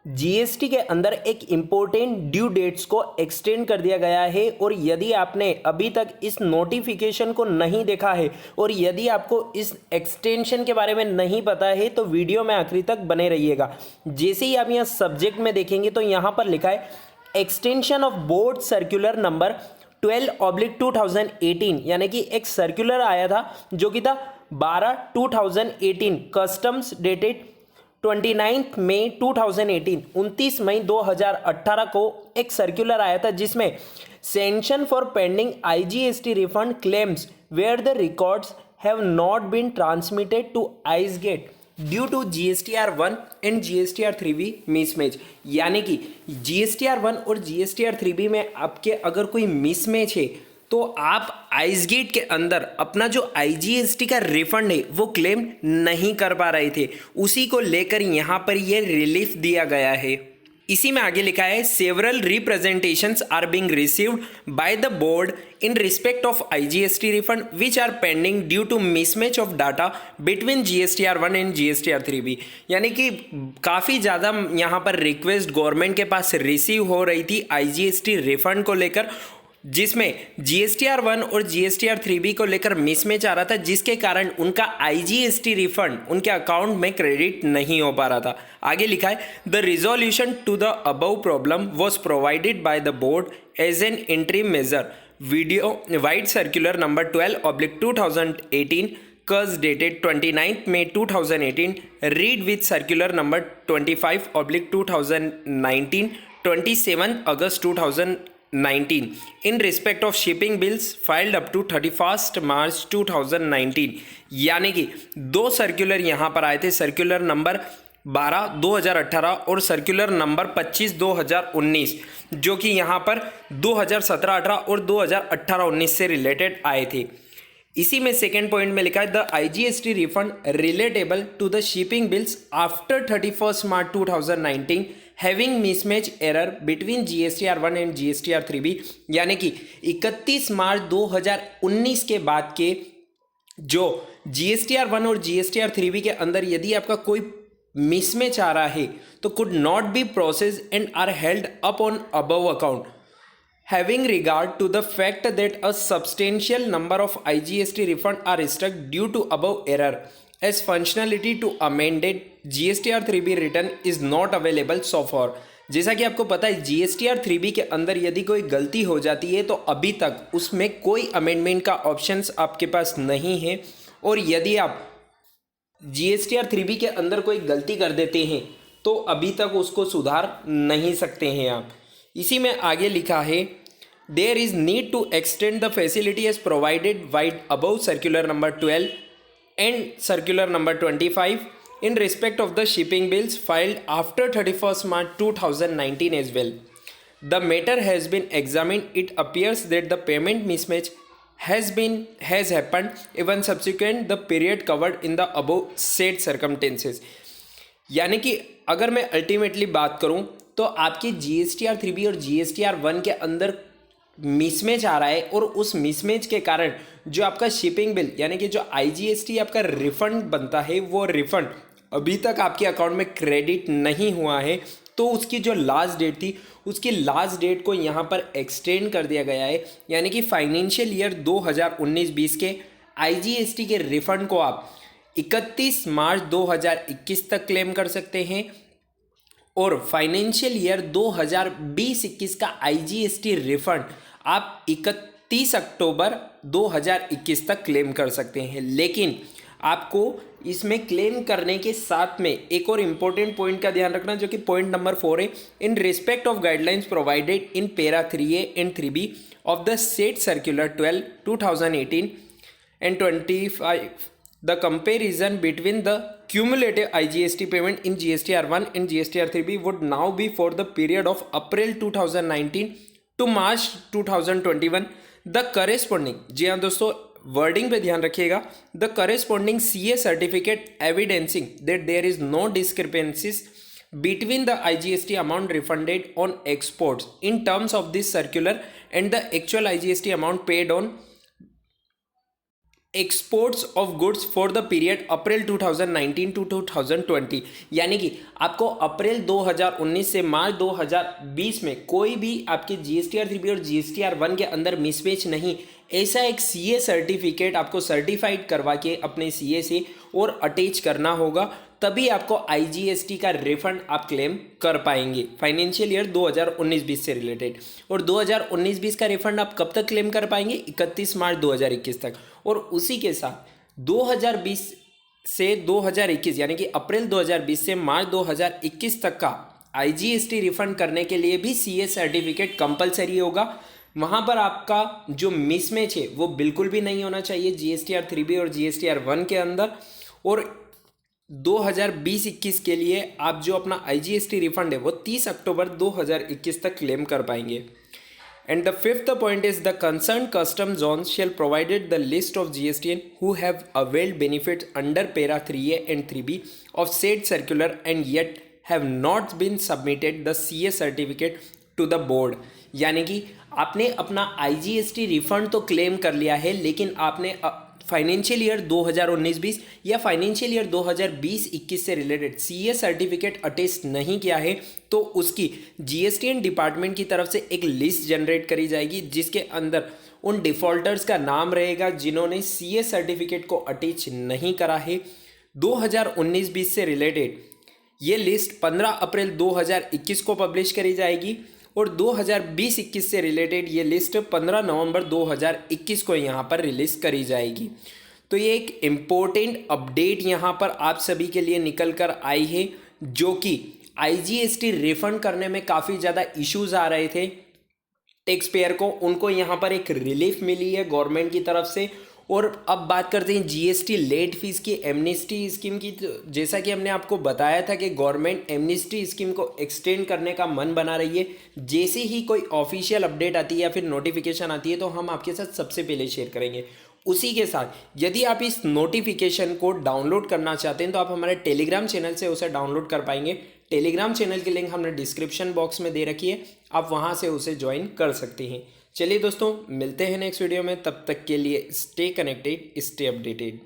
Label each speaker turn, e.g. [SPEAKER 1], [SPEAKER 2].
[SPEAKER 1] GST के अंदर एक इम्पोर्टेंट ड्यू डेट्स को एक्सटेंड कर दिया गया है और यदि आपने अभी तक इस नोटिफिकेशन को नहीं देखा है और यदि आपको इस एक्सटेंशन के बारे में नहीं पता है तो वीडियो में आखिरी तक बने रहिएगा। जैसे ही आप यहाँ सब्जेक्ट में देखेंगे तो यहाँ पर लिखा है extension of board circular number 12/2018, यानी कि एक सर्कुलर आया था जो कि था 12/2018 कस्टम्स डेटेड 29 मई 2018, 29 मई 2018 को एक सर्कुलर आया था जिसमें sanction for pending IGST refund claims where the records have not been transmitted to ICEGATE due to GSTR 1 and GSTR 3B mismatch. यानी कि GSTR 1 और GSTR 3B में आपके अगर कोई मिसमैच है तो आप आइसगेट के अंदर अपना जो आईजीएसटी का रिफंड है वो क्लेम नहीं कर पा रहे थे, उसी को लेकर यहाँ पर ये रिलीफ दिया गया है। इसी में आगे लिखा है several representations are being received by the board in respect of IGST refund which are pending due to mismatch of data between GSTR 1 and GSTR 3B। यानी कि काफ़ी ज़्यादा यहाँ पर रिक्वेस्ट गवर्नमेंट के पास रिसीव हो रही थी आईजीएसटी रिफंड को लेकर, जिसमें GSTR 1 और GSTR 3B को लेकर मिसमैच आ रहा था, जिसके कारण उनका आईजीएसटी रिफंड उनके अकाउंट में क्रेडिट नहीं हो पा रहा था। आगे लिखा है the resolution to the above problem was provided by the board as an interim measure video vide circular number 12/2018 cuz dated 29th May 2018 read with circular number 25/2019 27th August 2019 in respect of shipping bills filed up to 31st March 2019। यानी कि दो circular यहाँ पर आए थे, circular number 12/2018 और circular number 25/2019, जो कि यहाँ पर 2017-18 और 2018-19 से रिलेटेड आए थे। इसी में सेकेंड पॉइंट में लिखा है the IGST refund relatable to the shipping bills after 31st March 2019 having mismatch error between GSTR 1 and GSTR 3B। यानी कि 31 मार्च 2019 के बाद के जो GSTR 1 और GSTR 3B के अंदर यदि आपका कोई मिसमैच आ रहा है तो could not be process and are held up on above account having regard to the fact that a substantial number of IGST refund are stuck due to above error as functionality to amended GSTR 3B return is not available so far। जैसा कि आपको पता है GSTR 3B के अंदर यदि कोई गलती हो जाती है तो अभी तक उसमें कोई अमेंडमेंट का ऑप्शंस आपके पास नहीं है, और यदि आप GSTR 3B के अंदर कोई गलती कर देते हैं तो अभी तक उसको सुधार नहीं सकते हैं आप। इसी में आगे लिखा है there is need to extend the facility as provided vide above circular number 12 and circular number 25 in respect of the shipping bills filed after 31st March 2019 as well. The matter has been examined, it appears that the payment mismatch has happened even subsequent the period covered in the above said circumstances। यानी कि अगर मैं ultimately बात करूं तो आपकी GSTR 3B और GSTR 1 के अंदर मिसमैच आ रहा है और उस मिसमैच के कारण जो आपका शिपिंग बिल यानी कि जो IGST आपका रिफंड बनता है वो रिफंड अभी तक आपके अकाउंट में क्रेडिट नहीं हुआ है, तो उसकी जो लास्ट डेट थी उसकी लास्ट डेट को यहाँ पर एक्सटेंड कर दिया गया है। यानी कि फाइनेंशियल ईयर 2019-20 के IGST के रिफंड को आप 31 मार्च 2021 तक क्लेम कर सकते हैं और फाइनेंशियल ईयर 2020-21 का IGST रिफंड आप 31 अक्टूबर 2021 तक क्लेम कर सकते हैं। लेकिन आपको इसमें क्लेम करने के साथ में एक और इम्पोर्टेंट पॉइंट का ध्यान रखना, जो कि पॉइंट नंबर 4 है। इन respect of guidelines provided in para 3A and 3B of the set circular 12/2018 and 25 the comparison between the cumulative IGST payment in GSTR 1 and GSTR 3B would now be for the period of April 2019 to March 2021। the corresponding, जी हाँ दोस्तों wording पे ध्यान रखिएगा, the corresponding CA certificate evidencing that there is no discrepancies between the IGST amount refunded on exports in terms of this circular and the actual IGST amount paid on exports of goods for the period April 2019 to 2020, यानी कि आपको अप्रैल 2019 से मार्च 2020 में कोई भी आपके GSTR 3B और GSTR 1 के अंदर मिसमैच नहीं, ऐसा एक सीए सर्टिफिकेट आपको सर्टिफाइड करवा के अपने सीए से और अटैच करना होगा, तभी आपको आईजीएसटी का रिफंड आप क्लेम कर पाएंगे फाइनेंशियल ईयर 2019-20 से रिलेटेड। और 2019-20 का रिफंड आप कब तक क्लेम कर पाएंगे? 31 मार्च 2021 तक। और उसी के साथ 2020 से 2021 यानी कि अप्रैल 2020 से मार्च 2021 तक का आईजीएसटी रिफंड करने के लिए भी सीए सर्टिफिकेट कंपलसरी होगा। वहाँ पर आपका जो मिसमैच है वो बिल्कुल भी नहीं होना चाहिए जीएसटीआर 3B और जीएसटीआर 1 के अंदर। और 2020-21 के लिए आप जो अपना आईजीएसटी रिफंड है वो 30 अक्टूबर 2021 तक क्लेम कर पाएंगे। And the fifth point is the concern custom zone shall provided the list of GSTN who have availed benefits under para 3A and 3B of said circular and yet have not been submitted the CA certificate to the board. यानी कि आपने अपना IGST refund तो claim कर लिया है, लेकिन आपने फाइनेंशियल ईयर 2019-20 या फाइनेंशियल ईयर 2020-21 से रिलेटेड सीए सर्टिफिकेट अटेस्ट नहीं किया है, तो उसकी जीएसटीएन डिपार्टमेंट की तरफ से एक लिस्ट जनरेट करी जाएगी जिसके अंदर उन डिफॉल्टर्स का नाम रहेगा जिन्होंने सीए सर्टिफिकेट को अटैच नहीं करा है 2019-20 से रिलेटेड। ये लिस्ट 15 अप्रैल 2021 को पब्लिश करी जाएगी और 2020-21 से रिलेटेड ये लिस्ट 15 नवंबर 2021 को यहाँ पर रिलीज करी जाएगी। तो ये एक इम्पोर्टेंट अपडेट यहाँ पर आप सभी के लिए निकल कर आई है, जो कि आईजीएसटी रिफंड करने में काफ़ी ज़्यादा इश्यूज आ रहे थे टैक्स पेयर को, उनको यहाँ पर एक रिलीफ मिली है गवर्नमेंट की तरफ से। और अब बात करते हैं जीएसटी लेट फीस की एमनेस्टी स्कीम की। तो जैसा कि हमने आपको बताया था कि गवर्नमेंट एमनेस्टी स्कीम को एक्सटेंड करने का मन बना रही है। जैसे ही कोई ऑफिशियल अपडेट आती है या फिर नोटिफिकेशन आती है तो हम आपके साथ सबसे पहले शेयर करेंगे। उसी के साथ यदि आप इस नोटिफिकेशन को डाउनलोड करना चाहते हैं तो आप हमारे टेलीग्राम चैनल से उसे डाउनलोड कर पाएंगे। टेलीग्राम चैनल की लिंक हमने डिस्क्रिप्शन बॉक्स में दे रखी है, आप वहाँ से उसे ज्वाइन कर सकते हैं। चलिए दोस्तों, मिलते हैं नेक्स्ट वीडियो में, तब तक के लिए स्टे कनेक्टेड, स्टे अपडेटेड।